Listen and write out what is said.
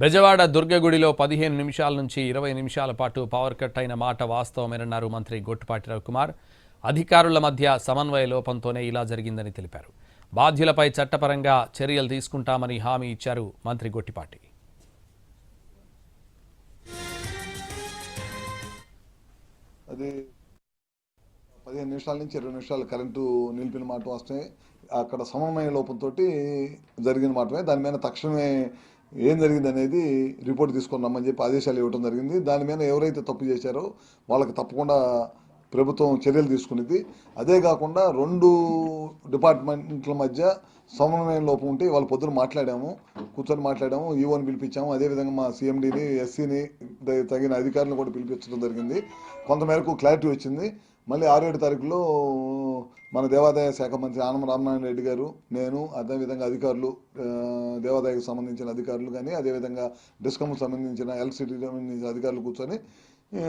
బెజవాడ దుర్గగుడిలో 15 నిమిషాల నుంచి 20 నిమిషాల పాటు పవర్ కట్ అయిన మాట వాస్తవమేనన్నారు మంత్రి గొట్టిపాటి రవికుమార్. అధికారుల మధ్య సమన్వయ లోపంతోనే ఇలా జరిగిందని తెలిపారు. బాధ్యులపై చట్టపరంగా చర్యలు తీసుకుంటామని హామీ ఇచ్చారు మంత్రి గొట్టిపాటి. అది 15 నిమిషాల నుంచి 20 నిమిషాలు కరెంటు నిలిపిన మాట వస్తే అక్కడ సమన్వయ లోపంతో జరిగిన మాటమే. దాని మీద తక్షణమే ఏం జరిగింది అనేది రిపోర్ట్ తీసుకొని రమ్మని చెప్పి ఆదేశాలు ఇవ్వడం జరిగింది. దాని మీద ఎవరైతే తప్పు చేశారో వాళ్ళకి తప్పకుండా ప్రభుత్వం చర్యలు తీసుకునేది. అదే కాకుండా 2 డిపార్ట్మెంట్ల మధ్య సమన్వయం లోపం ఉంటే వాళ్ళు పొద్దున కూర్చొని మాట్లాడాము, ఈఓని పిలిపించాము. అదేవిధంగా మా సీఎండీని, ఎస్సీని, తగిన అధికారులను కూడా పిలిపించడం జరిగింది. కొంతమేరకు క్లారిటీ వచ్చింది. మళ్ళీ 6-7 తారీఖులో మన దేవాదాయ శాఖ మంత్రి ఆనం రామనారాయణ రెడ్డి గారు, నేను, అదేవిధంగా అధికారులు, దేవాదాయకు సంబంధించిన అధికారులు కానీ, అదేవిధంగా డిస్కమ్కు సంబంధించిన ఎలక్ట్రిసిటీకి సంబంధించిన అధికారులు కూర్చొని